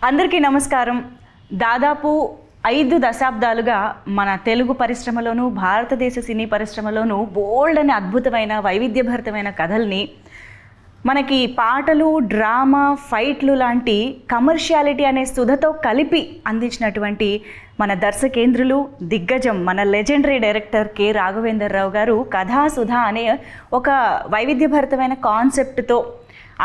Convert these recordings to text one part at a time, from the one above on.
అందరికీ నమస్కారం. దాదాపు 5 దశాబ్దాలుగా మన తెలుగు పరిశ్రమలోను భారతదేశ సినీ పరిశ్రమలోను బోల్డ్ అనే అద్భుతమైన వైవిధ్యభరితమైన కథల్ని మనకి పాటలు, డ్రామా, ఫైట్లు లాంటి కమర్షియాలిటీ అనే సుధతో కలిపి అందించినటువంటి మన దర్శకేంద్రులు, దిగ్గజం, మన లెజెండరీ డైరెక్టర్ కె రాఘవేంద్రరావు గారు కథాసుధ అనే ఒక వైవిధ్యభరితమైన కాన్సెప్ట్తో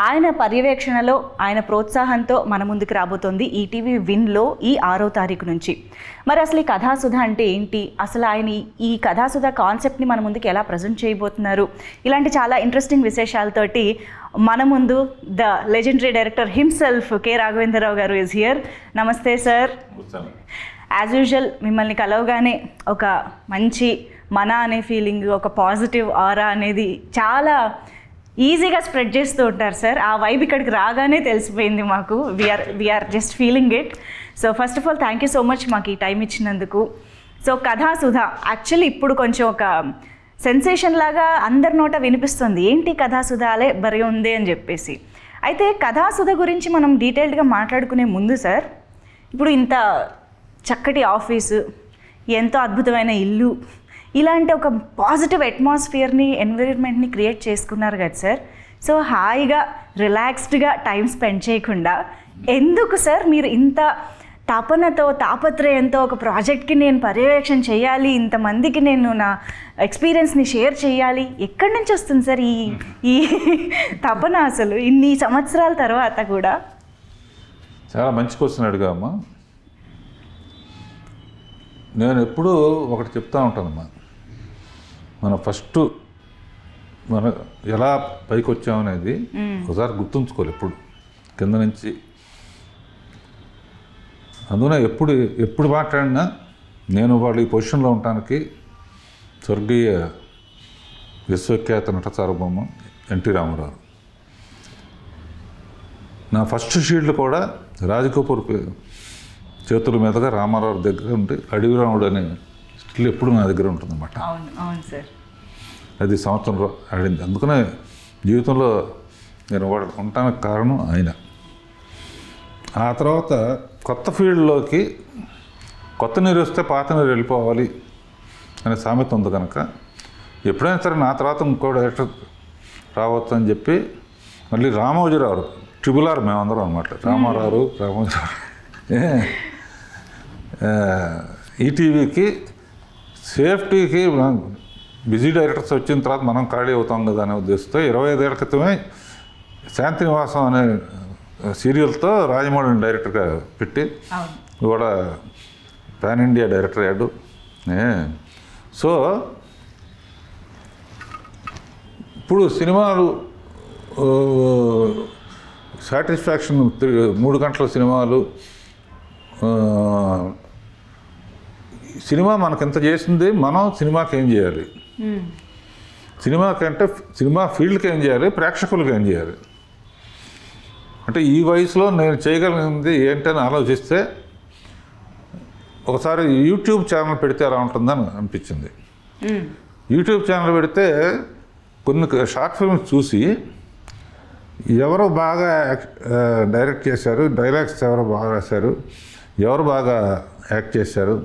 ఆయన పర్యవేక్షణలో, ఆయన ప్రోత్సాహంతో మన ముందుకు రాబోతోంది ఈటీవీ విన్లో ఈ 6వ తారీఖు నుంచి. మరి అసలు ఈ కథాసుధ అంటే ఏంటి, అసలు ఆయన ఈ కథాసుధ కాన్సెప్ట్ని మన ముందుకు ఎలా ప్రజెంట్ చేయబోతున్నారు, ఇలాంటి చాలా ఇంట్రెస్టింగ్ విశేషాలతోటి మన ముందు the legendary director himself K Raghavendra Rao గారు ఈజ్ హియర్. నమస్తే సార్. యాజ్ యూజువల్ మిమ్మల్ని కలవగానే ఒక మంచి మన అనే ఫీలింగ్, ఒక పాజిటివ్ ఆరా అనేది చాలా ఈజీగా స్ప్రెడ్ చేస్తూ ఉంటారు సార్. ఆ వైబ్ ఇక్కడికి రాగానే తెలిసిపోయింది మాకు. We're just feeling it. So first of all thank you so much మాకు ఈ టైం ఇచ్చినందుకు. సో కథాసుధ యాక్చువల్లీ ఇప్పుడు కొంచెం ఒక సెన్సేషన్ లాగా అందరి నోట వినిపిస్తుంది, ఏంటి కథాసుధాలే బరి ఉంది అని చెప్పేసి. అయితే కథాసుధ గురించి మనం డీటెయిల్డ్గా మాట్లాడుకునే ముందు సార్, ఇప్పుడు ఇంత చక్కటి ఆఫీసు, ఎంతో అద్భుతమైన ఇల్లు, ఇలాంటి ఒక పాజిటివ్ అట్మాస్ఫియర్ని, ఎన్విరాన్మెంట్ని క్రియేట్ చేసుకున్నారు కదా సార్. సో హాయిగా రిలాక్స్డ్గా టైం స్పెండ్ చేయకుండా ఎందుకు సార్ మీరు ఇంత తపనతో, తాపత్రయంతో ఒక ప్రాజెక్ట్కి నేను పర్యవేక్షణ చేయాలి, ఇంతమందికి నేను నా ఎక్స్పీరియన్స్ని షేర్ చేయాలి, ఎక్కడి నుంచి వస్తుంది సార్ ఈ తపన అసలు ఇన్ని సంవత్సరాల తర్వాత కూడా? చాలా మంచి క్వశ్చన్ అడిగామ్మా. నేను ఎప్పుడూ ఒకటి చెప్తా ఉంటానమ్మా, మన ఎలా పైకి వచ్చామనేది ఒకసారి గుర్తుంచుకోవాలి ఎప్పుడు కింద నుంచి. అందున ఎప్పుడు మాట్లాడినా నేను వాళ్ళు ఈ పొజిషన్లో ఉండటానికి స్వర్గీయ విశ్వఖ్యాత నట సార్వభౌమ ఎన్టీ రామారావు. నా ఫస్ట్ షీల్డ్ కూడా రాజకపూర్ చేతుల మీదుగా రామారావు దగ్గర ఉంటే అడవి రాముడు అనే స్టిల్ ఎప్పుడు నా దగ్గర ఉంటుందన్నమాట. అవును సార్. అది సంవత్సరంలో ఆడింది. అందుకనే జీవితంలో నేను ఉండటానికి కారణం ఆయన. ఆ తర్వాత కొత్త ఫీల్డ్లోకి కొత్త నీరు వస్తే పాత నీరు వెళ్ళిపోవాలి అనే సామెత ఉంది కనుక ఎప్పుడైనా సరే నా తర్వాత ఇంకో డైరెక్టర్ రావచ్చు అని చెప్పి మళ్ళీ రామోజీరావు, ట్రిబుల్ ఆర్ మేమందరం అనమాట, రామారావు, రామోజీరావు ఈటీవీకి సేఫ్టీకి బిజీ డైరెక్టర్స్ వచ్చిన తర్వాత మనం ఖాళీ అవుతాం కదా అనే ఉద్దేశంతో 25 ఏళ్ల క్రితమే శాంతినివాసం అనే సీరియల్తో రాజమౌళిని డైరెక్టర్గా పెట్టి కూడా పాన్ ఇండియా డైరెక్టర్ అయ్యాడు. సో ఇప్పుడు సినిమాలు సాటిస్ఫాక్షన్ 3 గంటల సినిమాలు, సినిమా మనకు ఎంత చేసింది, మనం సినిమాకి ఏం చేయాలి, సినిమాకంటే సినిమా ఫీల్డ్కి ఏం చేయాలి, ప్రేక్షకులకు ఏం చేయాలి అంటే ఈ వయసులో నేను చేయగలిగింది ఏంటని ఆలోచిస్తే ఒకసారి యూట్యూబ్ ఛానల్ పెడితే ఎలా ఉంటుందని అనిపించింది. యూట్యూబ్ ఛానల్ పెడితే కొన్ని షార్ట్ ఫిల్మ్స్ చూసి ఎవరు బాగా డైరెక్ట్ చేశారు, డైలాగ్స్ ఎవరు బాగా రాశారు, ఎవరు బాగా యాక్ట్ చేశారు,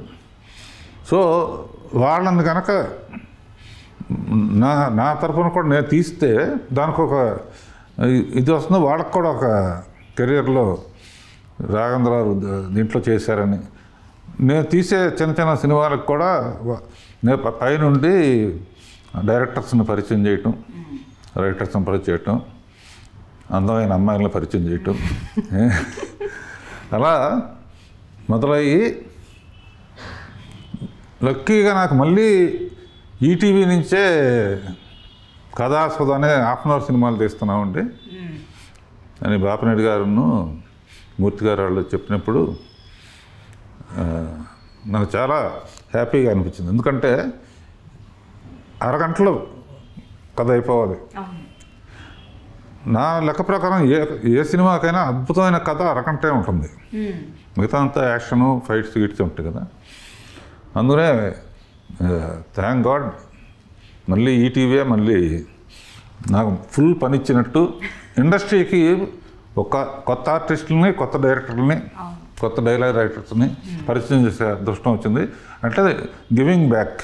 సో వాళ్ళని కనుక నా తరఫున కూడా నేను తీస్తే దానికి ఒక ఇది వస్తుంది, వాళ్ళకు కూడా ఒక కెరియర్లో రాఘవేంద్రరావు దీంట్లో చేశారని. నేను తీసే చిన్న చిన్న సినిమాలకు కూడా నేను పైనుండి డైరెక్టర్స్ని పరిచయం చేయటం, రైటర్స్ని పరిచయం చేయటం, అందమైన అమ్మాయిలను పరిచయం చేయటం, అలా మొదలయ్యి లక్కీగా నాకు మళ్ళీ ఈటీవీ నుంచే కథాసుధ అనే హాఫ్-అన్-అవర్ సినిమాలు తీస్తున్నామండి అని బాపినేడు గారును మూర్తి గారు వాళ్ళు చెప్పినప్పుడు నాకు చాలా హ్యాపీగా అనిపించింది. ఎందుకంటే అరగంటలో కథ అయిపోవాలి. నా లెక్క ప్రకారం ఏ సినిమాకైనా అద్భుతమైన కథ అరగంటే ఉంటుంది, మిగతా అంతా యాక్షను, ఫైట్స్ గిట్స్ ఉంటాయి కదా. అందుకనే థ్యాంక్ గాడ్ మళ్ళీ ఈటీవీ మళ్ళీ నాకు ఫుల్ పని ఇచ్చినట్టు ఇండస్ట్రీకి కొత్త ఆర్టిస్టులని, కొత్త డైరెక్టర్లని, కొత్త డైలాగ్ రైటర్స్ని పరిచయం చేసే అదృష్టం వచ్చింది. అంటే గివింగ్ బ్యాక్.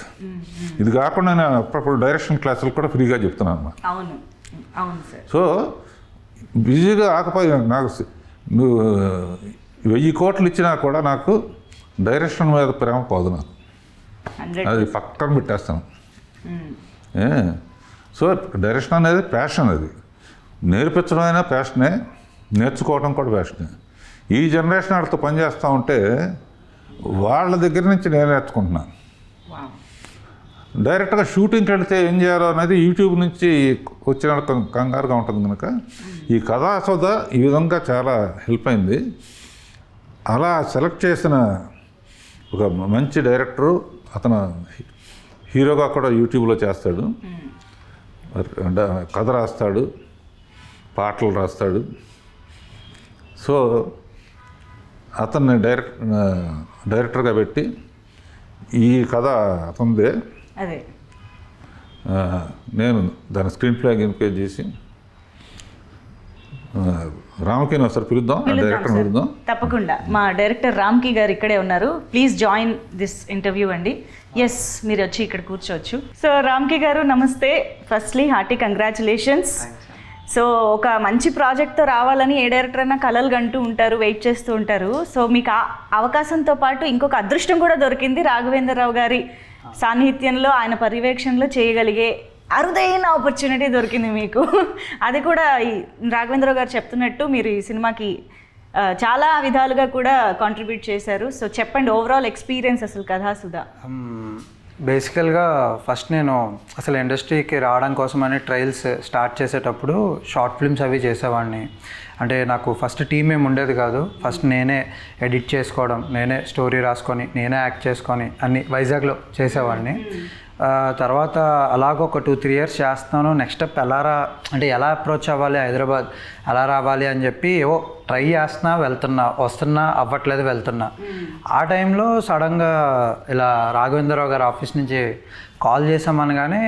ఇది కాకుండా నేను అప్పుడప్పుడు డైరెక్షన్ క్లాసులు కూడా ఫ్రీగా చెప్తున్నాను అన్నమాట. అవును అవును సార్. సో బిజీగా ఆకపోయి నాకు నువ్వు 1000 కోట్లు ఇచ్చినా కూడా నాకు డైరెక్షన్ మీద ప్రేమ పోదు. నాకు అది పక్కన పెట్టేస్తాను. సో డైరెక్షన్ అనేది ప్యాషన్. అది నేర్పించడం అయినా ప్యాషనే, నేర్చుకోవడం కూడా ప్యాషనే. ఈ జనరేషన్ వాళ్ళతో పనిచేస్తూ ఉంటే వాళ్ళ దగ్గర నుంచి నేను నేర్చుకుంటున్నాను. డైరెక్ట్గా షూటింగ్కి వెళితే ఏం చేయాలో అనేది యూట్యూబ్ నుంచి వచ్చిన కంగారుగా ఉంటుంది కనుక ఈ కథాసోద ఈ విధంగా చాలా హెల్ప్ అయింది. అలా సెలెక్ట్ చేసిన ఒక మంచి డైరెక్టరు, అతను హీరోగా కూడా యూట్యూబ్లో చేస్తాడు, కథ రాస్తాడు, పాటలు రాస్తాడు. సో అతన్ని డైరెక్టర్గా పెట్టి ఈ కథ అతనిదే, అదే నేను దాని స్క్రీన్ ప్లే ఎన్కరేజ్ చేసి రామ్కి ఒకసారి పిలుద్దాం, డైరెక్టర్ పిలుద్దాం. తప్పకుండా మా డైరెక్టర్ రామ్కి గారు ఇక్కడే ఉన్నారు. ప్లీజ్ జాయిన్ దిస్ ఇంటర్వ్యూ అండి. ఎస్, మీరు వచ్చి ఇక్కడ కూర్చోవచ్చు. సో రామ్కి గారు నమస్తే. Firstly hearty congratulations. సో ఒక మంచి ప్రాజెక్ట్తో రావాలని ఏ డైరెక్టర్ అయినా కలలు కంటూ ఉంటారు, వెయిట్ చేస్తూ ఉంటారు. సో మీకు ఆ అవకాశంతో పాటు ఇంకొక అదృష్టం కూడా దొరికింది. రాఘవేంద్రరావు గారి సాన్నిహిత్యంలో, ఆయన పర్యవేక్షణలో చేయగలిగే అరుదైన ఆపర్చునిటీ దొరికింది మీకు. అది కూడా ఈ రాఘవేంద్రరావు గారు చెప్తున్నట్టు మీరు ఈ సినిమాకి చాలా విధాలుగా కూడా కాంట్రిబ్యూట్ చేశారు. సో చెప్పండి, ఓవరాల్ ఎక్స్పీరియన్స్ అసలు కథాసుధా. బేసికల్గా ఫస్ట్ నేను అసలు ఇండస్ట్రీకి రావడం కోసమని ట్రయల్స్ స్టార్ట్ చేసేటప్పుడు షార్ట్ ఫిల్మ్స్ అవి చేసేవాడిని. అంటే నాకు ఫస్ట్ టీమ్ ఏమి ఉండేది కాదు. ఫస్ట్ నేనే ఎడిట్ చేసుకోవడం, నేనే స్టోరీ రాసుకొని, నేనే యాక్ట్ చేసుకొని అన్ని వైజాగ్లో చేసేవాడిని. తర్వాత అలాగ ఒక 2-3 ఇయర్స్ చేస్తున్నాను. నెక్స్ట్ స్టెప్ ఎలా అప్రోచ్ అవ్వాలి, హైదరాబాద్ ఎలా రావాలి అని చెప్పి ఏవో ట్రై చేస్తున్నా, వస్తున్నా, అవ్వట్లేదు, వెళ్తున్నా. ఆ టైంలో సడన్గా ఇలా రాఘవేంద్రరావు గారి ఆఫీస్ నుంచి కాల్ చేసామనగానే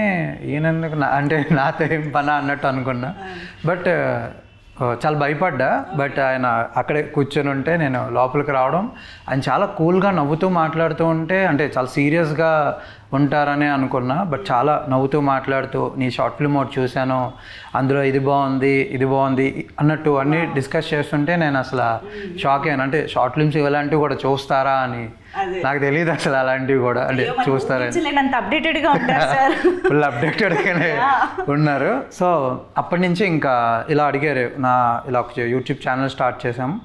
ఈయనెందుకు అంటే నాతో ఏం పని అన్నట్టు అనుకున్నా. బట్ చాలా భయపడ్డా. బట్ ఆయన అక్కడే కూర్చొని ఉంటే నేను లోపలికి రావడం, ఆయన చాలా కూల్గా నవ్వుతూ మాట్లాడుతూ ఉంటే, అంటే చాలా సీరియస్గా ఉంటారని అనుకున్నా. బట్ చాలా నవ్వుతూ మాట్లాడుతూ, నీ షార్ట్ ఫిల్మ్ ఒకటి చూశాను, అందులో ఇది బాగుంది అన్నట్టు అన్నీ డిస్కస్ చేస్తుంటే నేను అసలు షాక్ అయ్యాను. అంటే షార్ట్ ఫిల్మ్స్ ఇలాంటివి కూడా చూస్తారా అని నాకు తెలియదు అసలు. అలాంటివి కూడా అంటే చూస్తారని ఫుల్ అప్డేటెడ్గానే ఉన్నారు. సో అప్పటి నుంచి ఇంకా ఇలా అడిగారు, ఇలా ఒక యూట్యూబ్ ఛానల్ స్టార్ట్ చేసాము,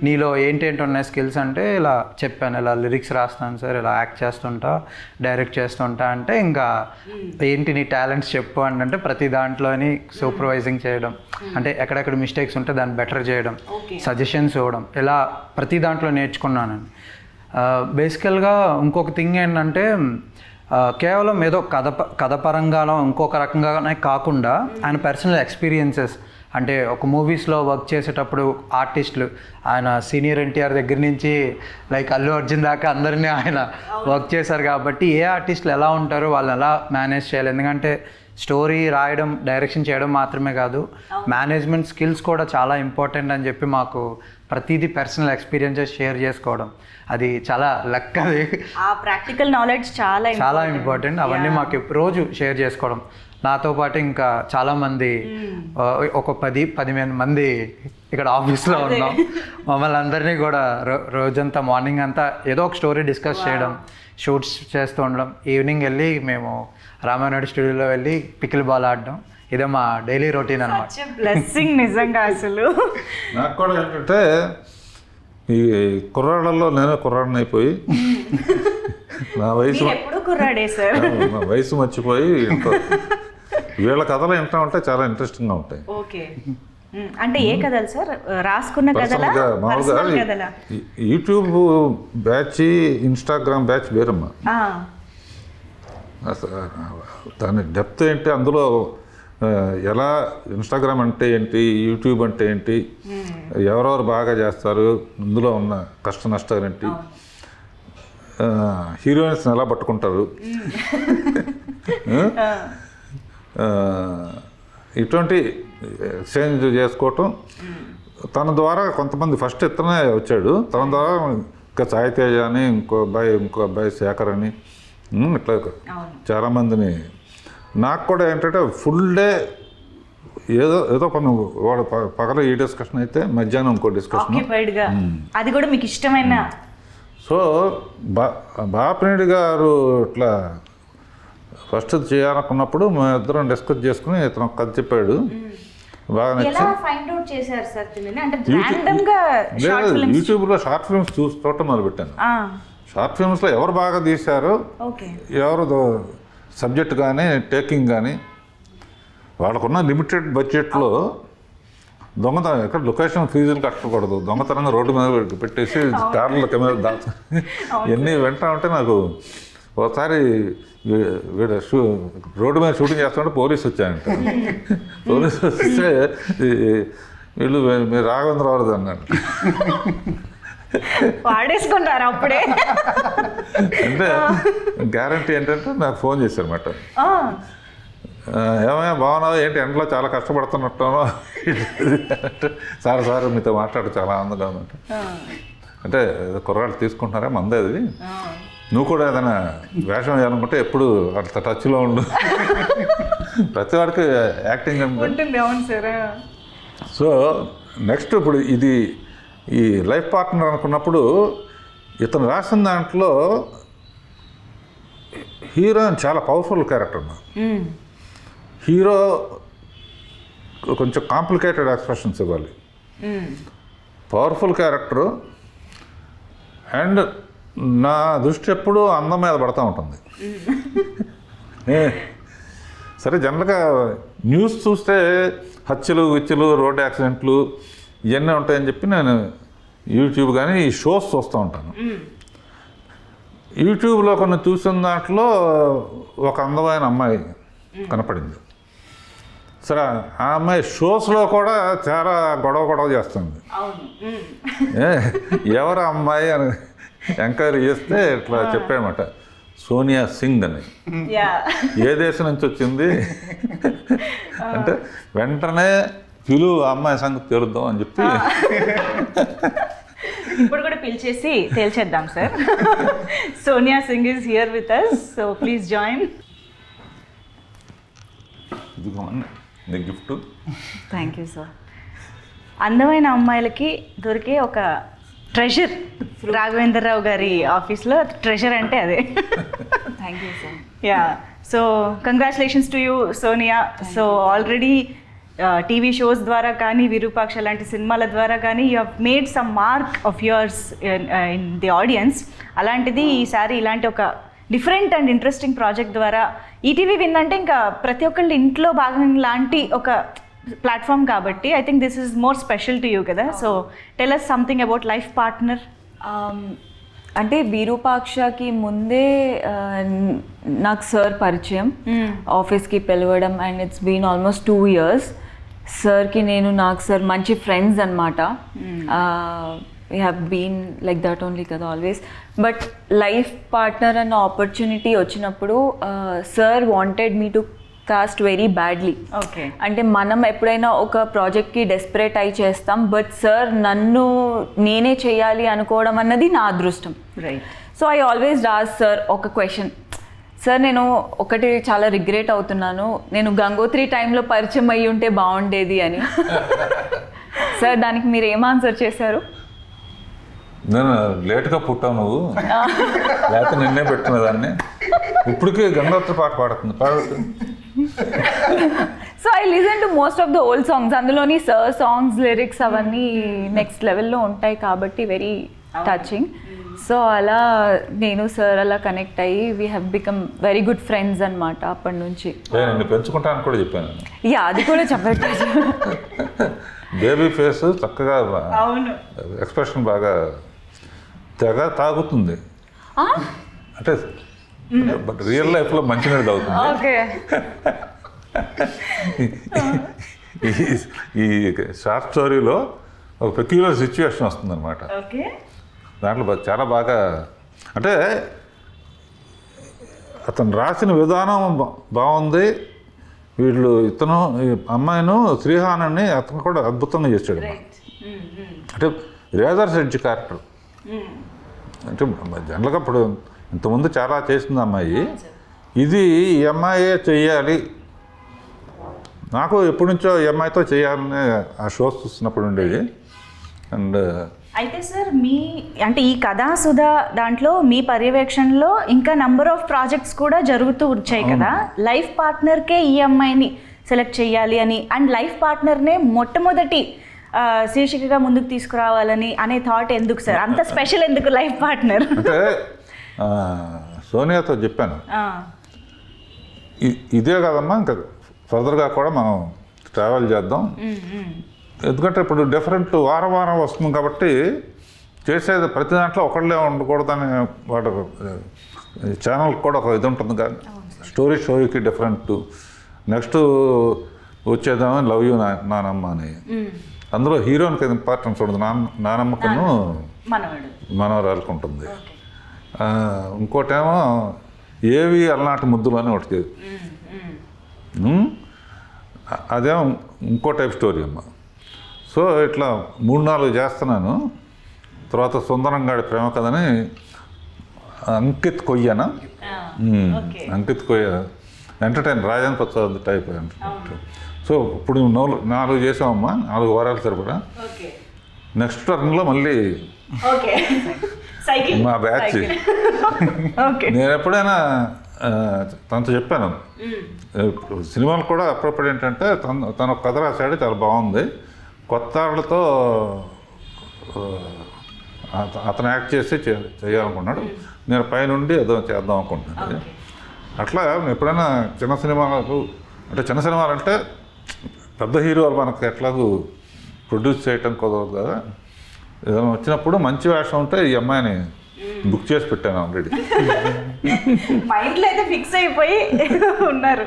నీలో ఏంటి ఉన్నాయి స్కిల్స్ అంటే ఇలా చెప్పాను. ఇలా లిరిక్స్ రాస్తాను సార్, ఇలా యాక్ట్ చేస్తుంటా, డైరెక్ట్ చేస్తుంటా అంటే, ఇంకా ఏంటి నీ టాలెంట్స్ చెప్పు అంటే ప్రతి దాంట్లోని సూపర్వైజింగ్ చేయడం, అంటే ఎక్కడెక్కడ మిస్టేక్స్ ఉంటే దాన్ని బెటర్ చేయడం, సజెషన్స్ ఇవ్వడం, ఇలా ప్రతి దాంట్లో నేర్చుకున్నాను. బేసికల్గా ఇంకొక థింగ్ ఏంటంటే, కేవలం ఏదో కథ పరంగానో ఇంకొక రకంగానే కాకుండా ఆయన పర్సనల్ ఎక్స్పీరియన్సెస్, అంటే ఒక మూవీస్లో వర్క్ చేసేటప్పుడు ఆర్టిస్టులు, ఆయన సీనియర్ ఎన్టీఆర్ దగ్గర నుంచి లైక్ అల్లు అర్జున్ దాకా అందరినీ ఆయన వర్క్ చేశారు కాబట్టి ఏ ఆర్టిస్టులు ఎలా ఉంటారో వాళ్ళు ఎలా మేనేజ్ చేయాలి. ఎందుకంటే స్టోరీ రాయడం, డైరెక్షన్ చేయడం మాత్రమే కాదు, మేనేజ్మెంట్ స్కిల్స్ కూడా చాలా ఇంపార్టెంట్ అని చెప్పి మాకు ప్రతిదీ పర్సనల్ ఎక్స్పీరియన్సెస్ షేర్ చేసుకోవడం, అది చాలా లక్. అది ప్రాక్టికల్ నాలెడ్జ్ చాలా ఇంపార్టెంట్. అవన్నీ మాకు రోజు షేర్ చేసుకోవడం. నాతో పాటు ఇంకా చాలామంది, ఒక 10-15 మంది ఇక్కడ ఆఫీస్లో ఉన్నాం. మమ్మల్ని అందరినీ కూడా రోజంతా మార్నింగ్ అంతా ఏదో ఒక స్టోరీ డిస్కస్ చేయడం, షూట్స్ చేస్తూ ఉండడం, ఈవినింగ్ వెళ్ళి మేము రామానాయుడు స్టూడియోలో వెళ్ళి పికిల్ బాల్ ఆడడం, ఇదే మా డైలీ రొటీన్ అన్నమాట. బ్లెస్సింగ్ నిజంగా. అసలు నాకు కూడా ఏంటంటే ఈ కుర్రాళ్ళల్లో నేను కుర్రాడిని అయిపోయి నా వయసు మర్చిపోయి వీళ్ళ కథలు వింటా ఉంటే చాలా ఇంట్రెస్టింగ్గా ఉంటాయి. ఓకే, అంటే ఏ కథలు సార్? రాసుకున్న కథలా? మామూలుగా యూట్యూబ్ బ్యాచ్, ఇన్స్టాగ్రామ్ బ్యాచ్ వేరమ్మా. దాని డెప్త్ ఏంటి, అందులో ఎలా ఇన్స్టాగ్రామ్ అంటే ఏంటి, యూట్యూబ్ అంటే ఏంటి, ఎవరెవరు బాగా చేస్తారు, ఇందులో ఉన్న కష్ట నష్టాలు ఏంటి, హీరోయిన్స్ని ఎలా పట్టుకుంటారు, ఇటువంటి ఎక్స్చేంజ్ చేసుకోవటం, తన ద్వారా కొంతమంది ఫస్ట్ ఇతనే వచ్చాడు, తన ద్వారా ఇంకా సాయి తేజ అని ఇంకో అబ్బాయి శేఖర్ అని ఇట్లా చాలామందిని. నాకు కూడా ఏంటంటే ఫుల్ డే ఏదో పని, వాడు పగల ఈ డిస్కషన్ అయితే మధ్యాహ్నం ఇంకో డిస్కషన్, అది కూడా మీకు ఇష్టమైన. సో బాపినేడి గారు ఇట్లా ఫస్ట్ చేయాలనుకున్నప్పుడు మేము ఇద్దరం డిస్కస్ చేసుకుని ఇతను కథ చెప్పాడు, బాగా యూట్యూబ్లో షార్ట్ ఫిల్మ్స్ చూడటం మొదలుపెట్టాను. షార్ట్ ఫిల్మ్స్లో ఎవరు బాగా తీశారో, ఎవరు సబ్జెక్ట్ కానీ టేకింగ్ కానీ, వాళ్ళకున్న లిమిటెడ్ బడ్జెట్లో దొంగతనం, ఎక్కడ లొకేషన్ ఫీజులు కట్టకూడదు, దొంగతనంగా రోడ్డు మీద పెట్టేసి కార్ల కెమెరా దాచు ఇవన్నీ వింటా ఉంటే నాకు ఒకసారి రోడ్డు మీద షూటింగ్ చేస్తుంటే పోలీసు వచ్చాయంట. పోలీసు వస్తే వీళ్ళు మీరు రాఘవేంద్రరావు అన్నాడు. వాడేసుకుంటారు అప్పుడే. అంటే గ్యారంటీ ఏంటంటే నాకు ఫోన్ చేశారు అన్నమాట, ఏమైనా బాగున్నావు ఏంటి, ఎండలో చాలా కష్టపడుతున్నట్టానో, సార్ మీతో మాట్లాడు చాలా ఆనందంగా ఉందంట. అంటే కుర్రాళ్ళు తీసుకుంటున్నారా మందే అది, నువ్వు కూడా ఏదైనా వేషం వేయాలనుకుంటే ఎప్పుడు అంత టచ్లో ఉండు, ప్రతి వాడికి యాక్టింగ్ ఉంటుంది. అవును సార్. సో నెక్స్ట్ ఇప్పుడు ఇది ఈ లైఫ్ పార్ట్నర్ అనుకున్నప్పుడు ఇతను రాసిన దాంట్లో హీరోయిన్ చాలా పవర్ఫుల్ క్యారెక్టర్ ఉన్నా, హీరో కొంచెం కాంప్లికేటెడ్ ఎక్స్ప్రెషన్స్ ఇవ్వాలి, పవర్ఫుల్ క్యారెక్టరు. అండ్ నా దృష్టి ఎప్పుడూ అందం మీద పడుతూ ఉంటుంది. సరే జనరల్గా న్యూస్ చూస్తే హత్యలు విత్యలు రోడ్ యాక్సిడెంట్లు ఇవన్నీ ఉంటాయని చెప్పి నేను యూట్యూబ్ కానీ ఈ షోస్ చూస్తూ ఉంటాను. యూట్యూబ్లో కొన్ని చూసిన దాంట్లో ఒక అందమైన అమ్మాయి కనపడింది. సరే ఆ అమ్మాయి షోస్లో కూడా చాలా గొడవ చేస్తుంది. ఎవరు అమ్మాయి అని ఎంక్వైరీ చేస్తే ఇట్లా చెప్పాడనమాట, సోనియా సింగ్ అని. ఏ దేశం నుంచి వచ్చింది అంటే వెంటనే పిలువు అమ్మాయి సంగతి తెలుద్దాం అని చెప్పి ఇప్పుడు కూడా పిలిచేసి తేల్చేద్దాం sir. Sonia Singh is here with us, so please join. Gift. Thank you sir. అందమైన అమ్మాయిలకి దొరికే ఒక ట్రెజర్ రాఘవేంద్రరావు గారి ఆఫీస్లో, ట్రెజర్ అంటే అదే. Thank you sir. Yeah, so congratulations to you Sonia. So already TV shows ద్వారా కానీ విరూపాక్ష లాంటి సినిమాల ద్వారా కానీ you have made some mark of yours in the audience. అలాంటిది ఈసారి ఇలాంటి ఒక డిఫరెంట్ అండ్ ఇంట్రెస్టింగ్ ప్రాజెక్ట్ ద్వారా ఈటీవీ విన్ అంటే ఇంకా ప్రతి ఒక్కళ్ళ ఇంట్లో భాగం లాంటి ఒక ప్లాట్ఫామ్ కాబట్టి I think this is more special to you కదా. So tell us something about life partner. అంటే విరూపాక్షకి ముందే నాకు సార్ పరిచయం, ఆఫీస్కి పిలవడం, and it's been almost 2 years. సార్కి నాకు సార్ మంచి ఫ్రెండ్స్ అనమాట. We have been like that only కదా ఆల్వేస్. బట్ లైఫ్ పార్ట్నర్ అన్న ఆపర్చునిటీ వచ్చినప్పుడు sir wanted me to cast very badly. Okay, అంటే మనం ఎప్పుడైనా ఒక ప్రాజెక్ట్కి డెస్పరేట్ అయి చేస్తాం, బట్ సార్ నన్ను నేనే చేయాలి అనుకోవడం అన్నది నా అదృష్టం. Right. So I always Raj sir ఒక క్వశ్చన్, సార్ నేను ఒకటి చాలా రిగ్రెట్ అవుతున్నాను, నేను గంగోత్రి టైంలో పరిచయం అయ్యి ఉంటే బాగుండేది అని. సార్ దానికి మీరు ఏం ఆన్సర్ చేశారు? నేను లేట్గా పుట్టావు నువ్వు, లేకపోతే నిన్నే పెట్టిన దాన్ని, ఇప్పటికీ గంగోత్రి పాట పాడుతుంది. So I listen to most of the old songs, అందులోని సార్ సాంగ్స్ లిరిక్స్ అవన్నీ నెక్స్ట్ లెవెల్లో ఉంటాయి కాబట్టి వెరీ టచింగ్. సో అలా నేను సార్ అలా కనెక్ట్ అయ్యి we have become very good friends అనమాట అప్పటి నుంచి. నేను పెంచుకుంటాను కూడా చెప్పాను. యా, అది కూడా చెప్పట్లేదు. బేబీ ఫేస్ చక్కగా, ఎక్స్ప్రెషన్ బాగా తెగ తాగుతుంది, అంటే బట్ రియల్ లైఫ్లో మంచినీళ్ళు తాగుతుంది. ఓకే. ఈ షార్ట్ స్టోరీలో ఒక పెక్యులర్ సిచ్యువేషన్ వస్తుందన్నమాట. దాంట్లో చాలా బాగా, అంటే అతను రాసిన విధానం బాగుంది. ఇతను ఈ అమ్మాయిను శ్రీహానాన్ని అతను కూడా అద్భుతంగా చేశాడు. అంటే రేజర్స్ ఎడ్జ్ క్యారెక్టర్. అంటే జనరల్గా ఇప్పుడు ఇంతకుముందు చాలా చేసింది అమ్మాయి, ఇది ఈ అమ్మాయే చెయ్యాలి, నాకు ఎప్పటి నుంచో ఈ అమ్మాయితో చేయాలని ఆ షోస్ చూస్తున్నప్పుడు ఉండేది. అండ్ అయితే సార్ మీ అంటే ఈ కథాసుధా దాంట్లో మీ పర్యవేక్షణలో ఇంకా నంబర్ ఆఫ్ ప్రాజెక్ట్స్ కూడా జరుగుతూ వచ్చాయి కదా, లైఫ్ పార్ట్నర్కే ఈ అమ్మాయిని సెలెక్ట్ చేయాలి అని, అండ్ లైఫ్ పార్ట్నర్నే మొట్టమొదటి శీర్షికగా ముందుకు తీసుకురావాలని అనే థాట్ ఎందుకు సార్? అంత స్పెషల్ ఎందుకు లైఫ్ పార్ట్నర్? అంటే సోనియాతో చెప్పాను, ఇదే కాదమ్మా ఇంకా ఫర్దర్గా కూడా మనం ట్రావెల్ చేద్దాం, ఎందుకంటే ఇప్పుడు డిఫరెంట్ వారం వారం వస్తుంది కాబట్టి చేసేది ప్రతి దాంట్లో ఒకళ్ళే ఉండకూడదని వాడు ఛానల్కి కూడా ఒక ఇది ఉంటుంది కానీ స్టోరీకి డిఫరెంట్. నెక్స్ట్ వచ్చేదామో లవ్ యూ నానమ్మ అని, అందులో హీరోయిన్కి ఇంపార్టెన్స్ ఉండదు, నానమ్మకును మనవరాలకు ఉంటుంది. ఇంకోటేమో ఏవి అలనాటి ముద్దులు అని ఒకటి, అదేమో ఇంకో టైప్ స్టోరీ అమ్మ. సో ఇట్లా 3-4 చేస్తున్నాను. తర్వాత సుందరంగాడి ప్రేమ కథని అంకిత్ కొయ్యన, అంకిత్ కొయ్య entertain Rajan Prasad type. So ఇప్పుడు 4 చేసామమ్మా, 4 వారాలు సరిపడా. నెక్స్ట్ టర్న్లో మళ్ళీ మా బ్యాచ్. నేను ఎప్పుడైనా తనతో చెప్పాను, సినిమాలు కూడా అప్పుడప్పుడు ఏంటంటే తను ఒక కథ రాశాడు, చాలా బాగుంది, కొత్త వాళ్ళతో అతను యాక్ట్ చేసి చేయాలనుకున్నాడు, నేను పైనుండి ఏదో చేద్దాం అనుకుంటున్నాను. అట్లా ఎప్పుడైనా చిన్న సినిమాలకు అంటే చిన్న సినిమాలు అంటే పెద్ద హీరోలు మనకు ఎట్లాగూ ప్రొడ్యూస్ చేయటం కుదరదు కదా, ఏదైనా వచ్చినప్పుడు మంచి వేషం ఉంటే ఈ అమ్మాయిని బుక్ చేసి పెట్టాను ఆల్రెడీ. మైండ్లో అయితే ఫిక్స్ అయిపోయి ఉన్నారు.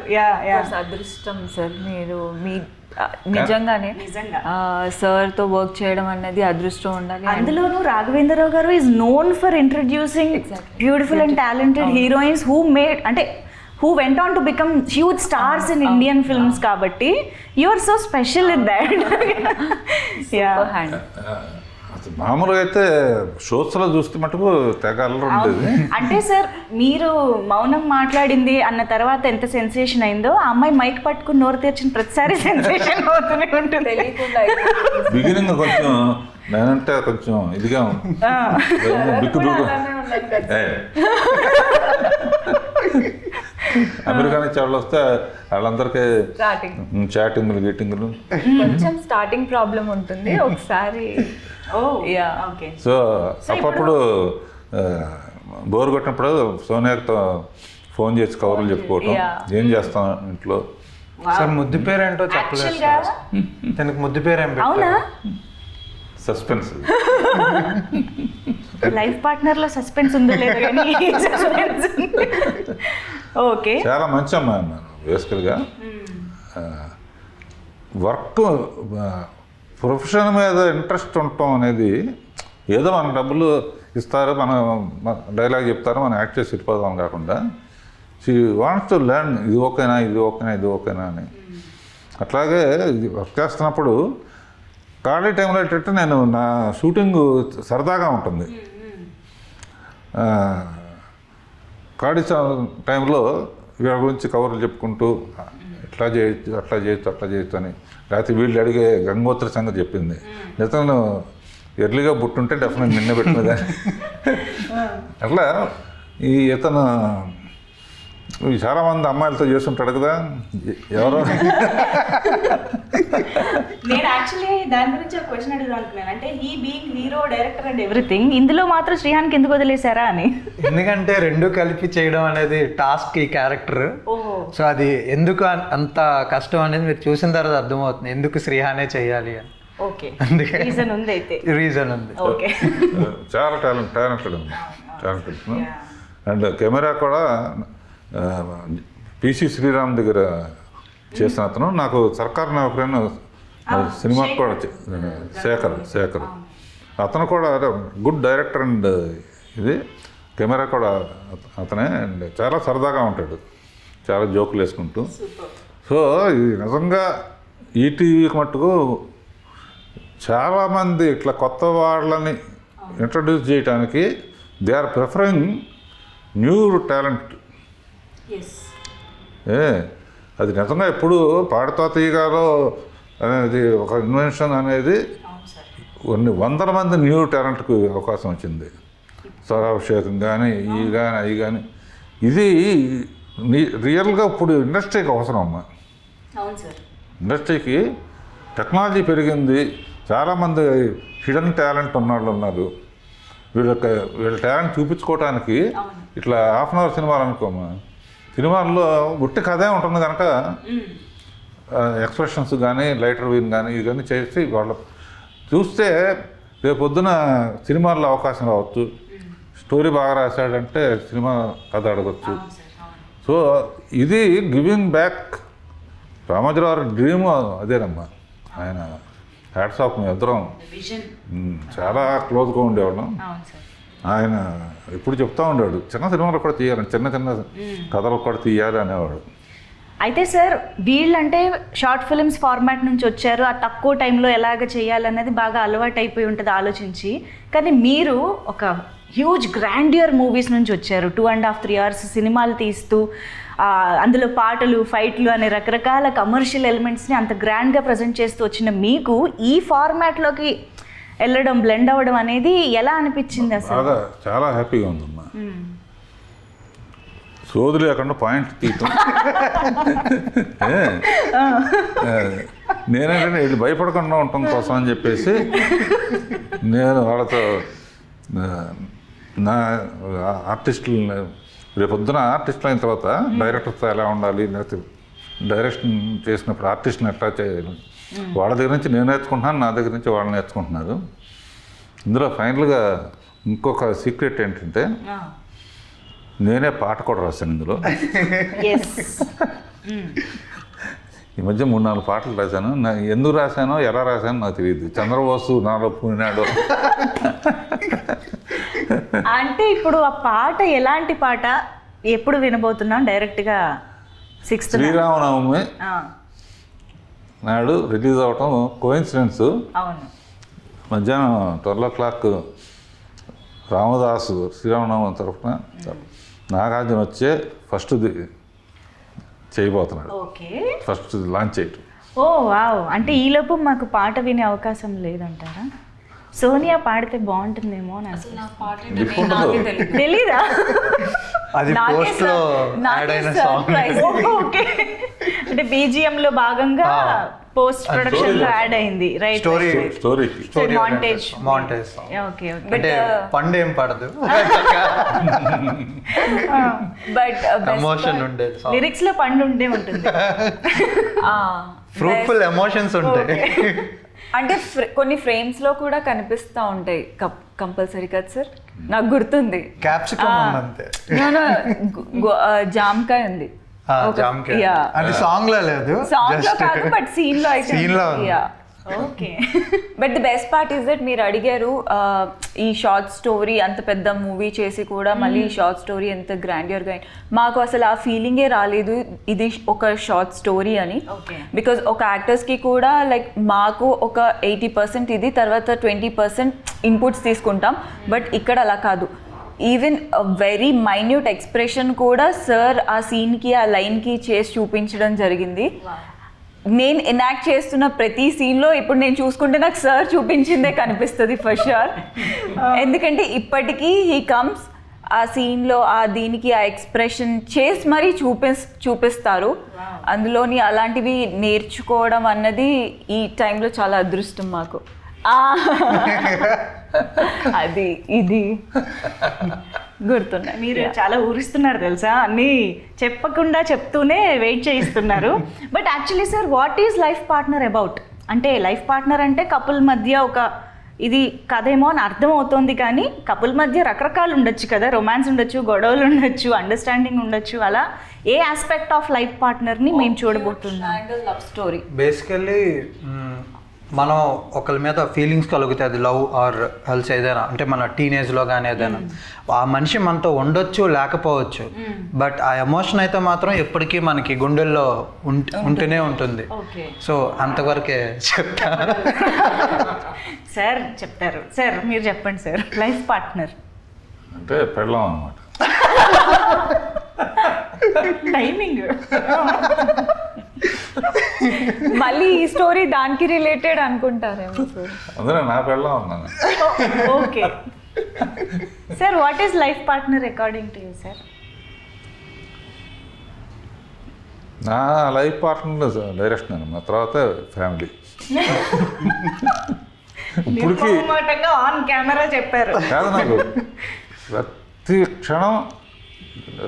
అదృష్టం సార్, మీరు మీ నిజంగానే సార్తో వర్క్ చేయడం అనేది అదృష్టం ఉండాలి. అందులోనూ రాఘవేంద్రరావు గారు is known for introducing beautiful and talented heroines who went on to become huge stars in Indian films kabatti you are so special in that. అసలు మామూలుగా అయితే షోస్లో చూస్తే మటుకు తెగ అల్లరి ఉండేది. అంటే సార్ మీరు మౌనం మాట్లాడింది అన్న తర్వాత ఎంత సెన్సేషన్ అయిందో, ఆ అమ్మాయి మైక్ పట్టుకుని నోరు తెరిచిన ప్రతిసారి సెన్సేషన్ అవుతూనే ఉంటుంది. బిగినింగ్ కొంచెం నేనంటే కొంచెం ఇదిగా బిక్కు బిక్కు అమెరికా నుంచి వాళ్ళు వస్తే వాళ్ళందరికీ చాటింగ్లు గీటింగ్లు కొంచెం స్టార్టింగ్ ప్రాబ్లం ఉంటుంది ఒకసారి. సో అప్పుడు బోర్ కొట్టినప్పుడు సోనియాతో ఫోన్ చేసి కవర్లు చెప్పుకోవటం, ఏం చేస్తాం ఇంట్లో. సార్ ముద్దు పేరు ఏంటో చెప్పలేదు, తనకి ముద్దు పేరు ఏం అవునా? సస్పెన్స్. లైఫ్ పార్ట్నర్ లో సస్పెన్స్ ఉందో లేదో కానీ ఓకే. చాలా మంచి అమ్మాయి అన్నాను. బేసికల్గా వర్క్ ప్రొఫెషన్ మీద ఇంట్రెస్ట్ ఉండటం అనేది, ఏదో మన డబ్బులు ఇస్తారు, మన డైలాగ్ చెప్తారు, మనం యాక్ట్ చేసి వెళ్ళిపోదాం కాకుండా షీ వాంట్స్ టు లెర్న్, ఇది ఓకేనా ఇది ఓకేనా ఇది ఓకేనా అని. అట్లాగే వర్క్ చేస్తున్నప్పుడు ఖాళీ టైంలో ఏంటంటే నేను నా షూటింగ్ సరదాగా ఉంటుంది, ఖాళీ టైంలో వీళ్ళ గురించి కవర్లు చెప్పుకుంటూ ఇట్లా చేయొచ్చు అట్లా చేయొచ్చు అట్లా చేయొచ్చు అని, లేకపోతే వీళ్ళు అడిగే గంగోత్రి సంగతి చెప్పింది. ఇతను ఎర్లీగా బుట్టుంటే డెఫినెట్ నిన్న పెట్టినదాన్ని. అట్లా ఇతను చాలామంది అమ్మాయిలతో చేస్తుంటాడు కదా, ఎవరో. నేను యాక్చువల్లీ దాని గురించి ఒక క్వశ్చన్ అడుగుదాం అనుకున్నాను, అంటే ఈ being hero director and everything, ఇందులో మాత్రం శ్రీహాన్కి ఎందుకు వదిలేశారా అని. ఎందుకంటే రెండు కలిపి చేయడం అనేది టాస్క్ ఈ క్యారెక్టర్. సో అది ఎందుకు అంత కష్టం అనేది మీరు చూసిన తర్వాత అర్థమవుతుంది, ఎందుకు శ్రీహానే చేయాలి అని. ఓకే, రీజన్ ఉంది. అయితే రీజన్ ఉంది. ఓకే, చాలా టాలెంటెడ్ ఉంది, టాలెంటెడ్. అండ్ కెమెరా కూడా పిసి శ్రీరామ్ దగ్గర చేసిన అతను, నాకు సర్కార్ నౌకరైన సినిమా కూడా శేఖర్ అతను కూడా గుడ్ డైరెక్టర్ అండ్ ఇది కెమెరా కూడా అతనే. అండ్ చాలా సరదాగా ఉంటాడు, చాలా జోకులు వేసుకుంటూ. సో ఇది నిజంగా ఈటీవీకి మట్టుకు చాలామంది ఇట్లా కొత్త వాళ్ళని ఇంట్రడ్యూస్ చేయడానికి they are preferring new talent. అది నిజంగా ఎప్పుడు పాడుతా తీయగాలో అనేది ఒక ఇన్వెన్షన్ అనేది కొన్ని వందల మంది న్యూ టాలెంట్కి అవకాశం వచ్చింది. స్వరాభిషేకం కానీ అవి కానీ ఇది రియల్గా ఇప్పుడు ఇండస్ట్రీకి అవసరం అమ్మా. ఇండస్ట్రీకి టెక్నాలజీ పెరిగింది, చాలామంది హిడెన్ టాలెంట్ ఉన్నవాళ్ళు ఉన్నారు. వీళ్ళ టాలెంట్ చూపించుకోవడానికి ఇట్లా హాఫ్ అన్ అవర్ సినిమాలు అనుకోమా, సినిమాల్లో గుట్టి కథే ఉంటుంది కనుక ఎక్స్ప్రెషన్స్ కానీ లైటర్ వీన్ కానీ ఇవి కానీ చేసి వాళ్ళు చూస్తే రేపు పొద్దున సినిమాల్లో అవకాశం రావచ్చు. స్టోరీ బాగా రాశాడంటే సినిమా కథ అడగచ్చు. సో ఇది గివింగ్ బ్యాక్. రామోజీరావు డ్రీమ్ అదేనమ్మా. ఆయన హ్యాట్స్ ఆఫ్. మేము ఇద్దరం చాలా క్లోజ్గా ఉండేవాళ్ళం. ఆయన ఎప్పుడు చెప్తా ఉండేవాడు చిన్న సినిమాలు కూడా తీయాలని, చిన్న చిన్న కథలు కూడా తీయాలి అనేవాడు. అయితే సార్ వీళ్ళంటే షార్ట్ ఫిల్మ్స్ ఫార్మాట్ నుంచి వచ్చారు, ఆ తక్కువ టైంలో ఎలాగ చేయాలనేది బాగా అలవాటు అయిపోయి ఉంటుంది ఆలోచించి. కానీ మీరు ఒక హ్యూజ్ గ్రాండియర్ మూవీస్ నుంచి వచ్చారు. 2.5-3 hours సినిమాలు తీస్తూ అందులో పాటలు, ఫైట్లు అనే రకరకాల కమర్షియల్ ఎలిమెంట్స్ని అంత గ్రాండ్గా ప్రజెంట్ చేస్తూ వచ్చిన మీకు ఈ ఫార్మాట్లోకి వెళ్ళడం, బ్లెండ్ అవ్వడం అనేది ఎలా అనిపించింది అసలు? చాలా హ్యాపీగా ఉందమ్మా. సోది లేకుండా పాయింట్ తీయటం. నేనంటే వీళ్ళు భయపడకుండా ఉండటం కోసం అని చెప్పేసి నేను వాళ్ళతో నా ఆర్టిస్టులు రేపొద్దున ఆర్టిస్టులు అయిన తర్వాత డైరెక్టర్తో ఎలా ఉండాలి, లేకపోతే డైరెక్షన్ చేసినప్పుడు ఆర్టిస్ట్ని ఎట్లా చేయాలి, వాళ్ళ దగ్గర నుంచి నేను నేర్చుకుంటున్నాను, నా దగ్గర నుంచి వాళ్ళు నేర్చుకుంటున్నారు. ఇందులో ఫైనల్గా ఇంకొక సీక్రెట్ ఏంటంటే నేనే పాట కూడా రాశాను ఇందులో. ఈ మధ్య 3-4 పాటలు రాశాను. ఎందుకు రాశానో ఎలా రాశానో నాకు తెలియదు. చంద్రబోసు నాలో పూనాడు. అంటే ఇప్పుడు ఆ పాట ఎలాంటి పాట, ఎప్పుడు వినబోతున్నాం? డైరెక్ట్గా 6th శ్రీరామనవమి నాడు రిలీజ్ అవటం కోయిన్సిడెన్స్. అవును. మధ్యాహ్నం 12 o'clock రామదాసు శ్రీరామనవమి తరఫున నాగార్జున వచ్చే ఫస్ట్ చేయబోతున్నాడు. ఓకే. ఫస్ట్ లాంచ్ చేయటం. ఓ వావ్. అంటే ఈలోపు మాకు పాట వినే అవకాశం లేదంటారా? సోనియా పాడితే బాగుంటుందేమో. తెలీదా? అది పోస్ట్లో యాడ్ అయిన సాంగ్. ఓకే. అంటే BGM లో భాగంగా పోస్ట్ ప్రొడక్షన్ లో యాడ్ అయింది. రైట్. Story montage. ఓకే. అంటే పండు ఏం పడదు, బట్ ఎమోషన్ ఉండే లిరిక్స్ లో పండు ఉండే ఉంటుంది. ఫ్రూట్ఫుల్ ఎమోషన్స్ ఉంటాయి. అంటే కొన్ని ఫ్రేమ్స్ లో కూడా కనిపిస్తూ ఉంటాయి కంపల్సరీ కదా సార్? నాకు గుర్తుంది. క్యాప్సికమ్ ఉంది అంతే. జామకాయ ఉంది. అది సాంగ్ లో లేదు, సాంగ్ లో కాదు, బట్ సీన్ లో అయితే. Okay. But the best part is that మీరు అడిగారు ఈ షార్ట్ స్టోరీ అంత పెద్ద మూవీ చేసి కూడా మళ్ళీ ఈ షార్ట్ స్టోరీ ఎంత గ్రాండియర్గా. మాకు అసలు ఆ ఫీలింగే రాలేదు ఇది ఒక షార్ట్ స్టోరీ అని. బికాజ్ ఒక యాక్టర్స్కి కూడా లైక్ మాకు ఒక 80% ఇది, తర్వాత 20% ఇన్పుట్స్ తీసుకుంటాం. బట్ ఇక్కడ అలా కాదు. ఈవెన్ వెరీ మైన్యూట్ ఎక్స్ప్రెషన్ కూడా సార్ ఆ సీన్కి ఆ లైన్కి చేసి చూపించడం జరిగింది. నేను ఎనాక్ట్ చేస్తున్న ప్రతి సీన్లో ఇప్పుడు నేను చూసుకుంటే నాకు సార్ చూపించిందే కనిపిస్తుంది ఫర్ షూర్. ఎందుకంటే ఇప్పటికీ హీ కమ్స్ ఆ సీన్లో ఆ దీనికి ఆ ఎక్స్ప్రెషన్ చేసి మరీ చూపిస్తారు. అందులోని అలాంటివి నేర్చుకోవడం అన్నది ఈ టైంలో చాలా అదృష్టం మాకు. అది ఇది గుర్తున్నాయి. మీరు చాలా ఊరిస్తున్నారు తెలుసా, అన్నీ చెప్పకుండా చెప్తూనే వెయిట్ చేయిస్తున్నారు. But actually sir, what is life partner about? అంటే లైఫ్ పార్ట్నర్ అంటే కపుల్ మధ్య ఒక ఇది కథేమో అని అర్థం అవుతుంది. కానీ కపుల్ మధ్య రకరకాలు ఉండొచ్చు కదా, రొమాన్స్ ఉండొచ్చు, గొడవలు ఉండొచ్చు, అండర్స్టాండింగ్ ఉండొచ్చు. అలా ఏ ఆస్పెక్ట్ ఆఫ్ లైఫ్ పార్ట్నర్ని మేము చూడబోతున్నాం? Love story. బేసికల్లీ మనం ఒకరి మీద ఫీలింగ్స్ కలుగుతాయి, అది లవ్ ఆర్ హెల్స్ ఏదైనా. అంటే మన టీనేజ్లో కానీ ఏదైనా ఆ మనిషి మనతో ఉండొచ్చు లేకపోవచ్చు, బట్ ఆ ఎమోషన్ అయితే మాత్రం ఎప్పటికీ మనకి గుండెల్లో ఉంటూనే ఉంటుంది. సో అంతవరకే చెప్తా. సార్ చెప్తారు. సార్ మీరు చెప్పండి సార్. లైఫ్ పార్ట్నర్ అంటే పెళ్ళాం అనమాట. టైమింగ్. మళ్ళీ ఈ స్టోరీ దానికి రిలేటెడ్ అనుకుంటారేమో సార్. అందులో నా పెళ్ళాం అన్నాను. Okay sir, what is life partner according to you sir? నా లైఫ్ పార్ట్నర్ డైరెక్షన్ అనమాట, తర్వాత ఫ్యామిలీ. ఇప్పటికి ఆన్ కెమెరా చెప్పారు. కాదు, నాకు ప్రతి క్షణం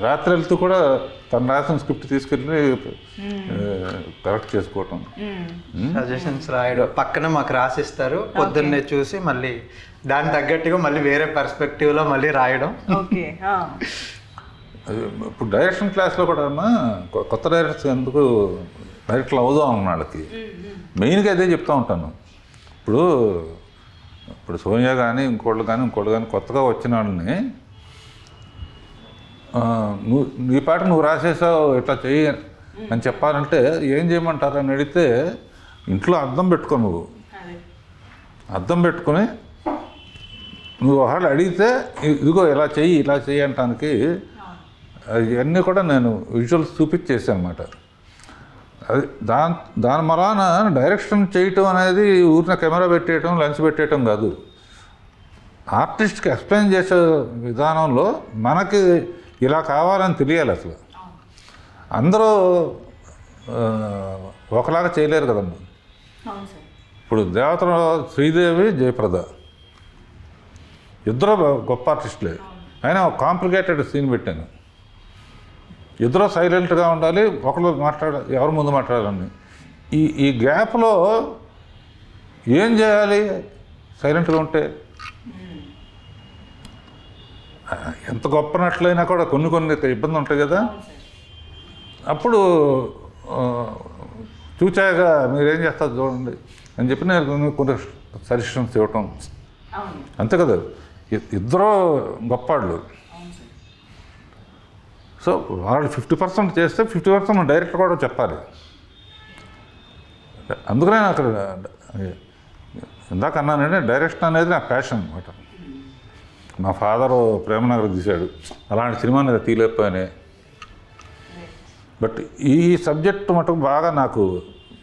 రాత్రి వెళ్తూ కూడా తను రాసిన స్క్రిప్ట్ తీసుకెళ్ళి కరెక్ట్ చేసుకోవటం, సజెషన్స్ రాయడం, పక్కన మాకు రాసిస్తారు, పొద్దున్నే చూసి మళ్ళీ దాని తగ్గట్టుగా మళ్ళీ వేరే పర్స్పెక్టివ్లో మళ్ళీ రాయడం. ఓకే. ఇప్పుడు డైరెక్షన్ క్లాస్లో కూడా కొత్త డైరెక్టర్స్ ఎందుకు డైరెక్టర్లు అవుదాం అన్న వాళ్ళకి మెయిన్గా అదే చెప్తూ ఉంటాను. ఇప్పుడు సోనియా కానీ ఇంకోళ్ళు కానీ కొత్తగా వచ్చిన వాళ్ళని నీ పాట నువ్వు రాసేసావు ఇట్లా చెయ్యి అని చెప్పాలంటే ఏం చేయమంటారు అని అడిగితే ఇంట్లో అద్దం పెట్టుకో, నువ్వు అద్దం పెట్టుకొని నువ్వు ఒకళ్ళు అడిగితే ఇదిగో ఇలా చెయ్యి అంటానికి ఇవన్నీ కూడా నేను విజువల్స్ చూపించేసాను అనమాట. అది దాని మరాన డైరెక్షన్ చేయటం అనేది ఊరిన కెమెరా పెట్టేయటం, లెన్స్ పెట్టేయటం కాదు. ఆర్టిస్ట్కి ఎక్స్ప్లెయిన్ చేసే విధానంలో మనకి ఇలా కావాలని తెలియాలి. అసలు అందరూ ఒకలాగా చేయలేరు కదమ్మా. ఇప్పుడు దేవతలో శ్రీదేవి, జయప్రద ఇద్దరు గొప్ప ఆర్టిస్టులే. అయినా ఒక కాంప్లికేటెడ్ సీన్ పెట్టాను. ఇద్దరు సైలెంట్గా ఉండాలి, ఒకరు ఎవరు ముందు మాట్లాడాలని. ఈ గ్యాప్లో ఏం చేయాలి? సైలెంట్గా ఉంటే ఎంత గొప్ప నట్లయినా కూడా కొన్ని ఇబ్బంది ఉంటాయి కదా. అప్పుడు చూచాక మీరేం చేస్తారు చూడండి అని చెప్పి నేను కొన్ని సజెషన్స్ ఇవ్వటం, అంతే కదా. ఇద్దరు గొప్పవాళ్ళు. సో వాళ్ళు 50% చేస్తే 50% డైరెక్టర్ కూడా చెప్పాలి. అందుకనే అక్కడ ఇందాక అన్నానంటే డైరెక్షన్ అనేది నా ప్యాషన్ అనమాట. మా ఫాదరు ప్రేమనగర్ తీశాడు, అలాంటి సినిమాని తీయలేకపోయానే. బట్ ఈ సబ్జెక్టు మటుకు బాగా నాకు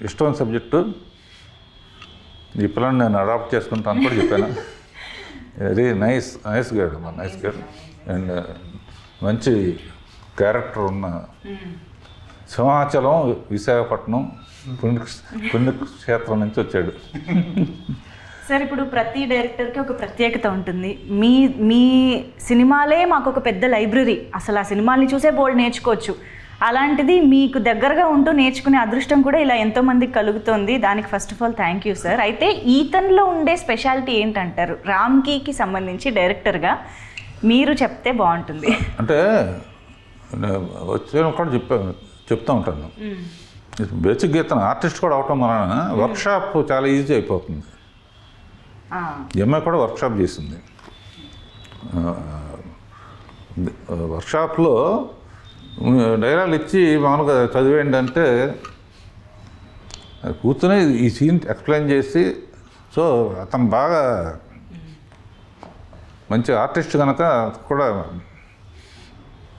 ఇష్టమైన సబ్జెక్టు. ఈ పిల్లని నేను అడాప్ట్ చేసుకుంటాను కూడా చెప్పాను. వెరీ నైస్ గైడ్ అండ్ మంచి క్యారెక్టర్ ఉన్న సింహాచలం, విశాఖపట్నం పుణ్యక్షేత్రం నుంచి వచ్చాడు. సార్, ఇప్పుడు ప్రతి డైరెక్టర్కి ఒక ప్రత్యేకత ఉంటుంది. మీ సినిమాలే మాకు ఒక పెద్ద లైబ్రరీ. అసలు ఆ సినిమాల్ని చూసే బోల్డ్ నేర్చుకోవచ్చు. అలాంటిది మీకు దగ్గరగా ఉంటూ నేర్చుకునే అదృష్టం కూడా ఇలా ఎంతోమందికి కలుగుతుంది. దానికి first of all thank you sir. అయితే ఈతన్లో ఉండే స్పెషాలిటీ ఏంటంటారు? రామ్కీకి సంబంధించి డైరెక్టర్గా మీరు చెప్తే బాగుంటుంది. అంటే వచ్చే కూడా చెప్తూ ఉంటాను. బేసిక్ గీతను ఆర్టిస్ట్ కూడా అవటం వలన వర్క్షాప్ చాలా ఈజీ అయిపోతుంది. ఎంఐ కూడా వర్క్షాప్ చేసింది. వర్క్షాప్లో డైలాగులు ఇచ్చి మామూలుగా చదివేయండి అంటే కూర్చొని ఈ సీన్ ఎక్స్ప్లెయిన్ చేసి, సో అతను బాగా మంచి ఆర్టిస్ట్ కనుక కూడా,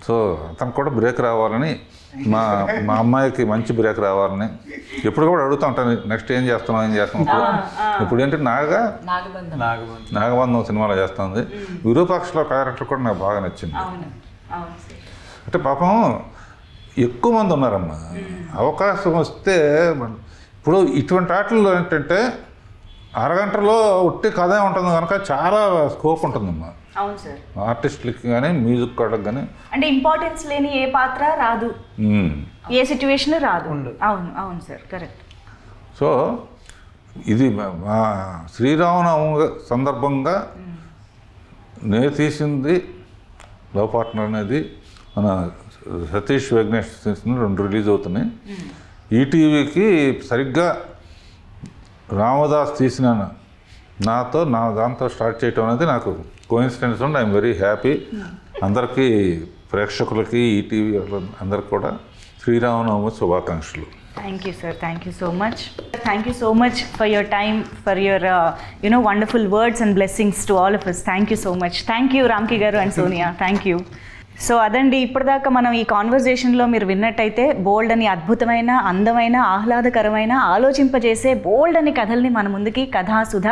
సో అతనికి కూడా బ్రేక్ రావాలని, మా అమ్మాయికి మంచి బ్రేక్ రావాలని ఎప్పుడు కూడా అడుగుతూ ఉంటాను. నెక్స్ట్ ఏం చేస్తున్నాం ఇప్పుడు ఏంటి నాగబంధం సినిమాలో చేస్తుంది. విరూపాక్షలో క్యారెక్టర్ కూడా నాకు బాగా నచ్చింది. అంటే పాపం ఎక్కువ మంది ఉన్నారమ్మా. అవకాశం వస్తే ఇప్పుడు ఇటువంటి ఆటల్లో ఏంటంటే అరగంటలో ఉట్టి కథే ఉంటుంది కనుక చాలా స్కోప్ ఉంటుందమ్మా. అవును సార్. ఆర్టిస్టులకి కానీ మ్యూజిక్ వాళ్ళకి కానీ. అంటే ఇంపార్టెన్స్ లేని ఏ పాత్ర రాదు, ఏ సిచ్యువేషన్ రాదు. అవును సార్, కరెక్ట్. సో ఇది మా శ్రీరామనవమి సందర్భంగా నేను తీసింది లవ్ పార్ట్నర్ అనేది. మన సతీష్ వెంకటేష్ 2 రిలీజ్ అవుతున్నాయి. ఈటీవీకి సరిగ్గా రామదాస్ తీసిన దాంతో స్టార్ట్ చేయటం అనేది నాకు కోఇన్సిడెన్స్ ఉండి ఐఎమ్ వెరీ హ్యాపీ. అందరికీ ప్రేక్షకులకి ఈటీవీ అందరికి కూడా శ్రీరామనవమి శుభాకాంక్షలు. Thank you, sir. Thank you so much. Thank you so much for your time, for your wonderful words and blessings to all of us. Thank you so much. Thank you, Ramki garu and Sonia. Thank you. So అదండి, ఇప్పటిదాకా మనం ఈ కాన్వర్జేషన్లో మీరు విన్నట్టయితే బోల్డ్ అని అద్భుతమైన, అందమైన, ఆహ్లాదకరమైన, ఆలోచింపజేసే బోల్డ్ అని కథల్ని మన ముందుకి కథాసుధ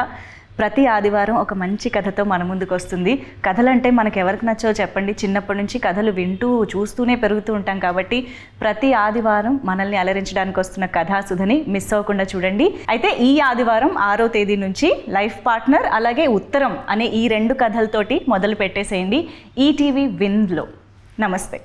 ప్రతి ఆదివారం ఒక మంచి కథతో మన ముందుకు వస్తుంది. కథలంటే మనకు ఎవరికి నచ్చో చెప్పండి, చిన్నప్పటి నుంచి కథలు వింటూ చూస్తూనే పెరుగుతూ ఉంటాం కాబట్టి ప్రతి ఆదివారం మనల్ని అలరించడానికి వస్తున్న కథాసుధని మిస్ అవ్వకుండా చూడండి. అయితే ఈ ఆదివారం 6వ తేదీ నుంచి లైఫ్ పార్ట్నర్ అలాగే ఉత్తరం అనే ఈ 2 కథలతోటి మొదలు పెట్టేసేయండి ఈటీవీ విన్లో. నమస్తే.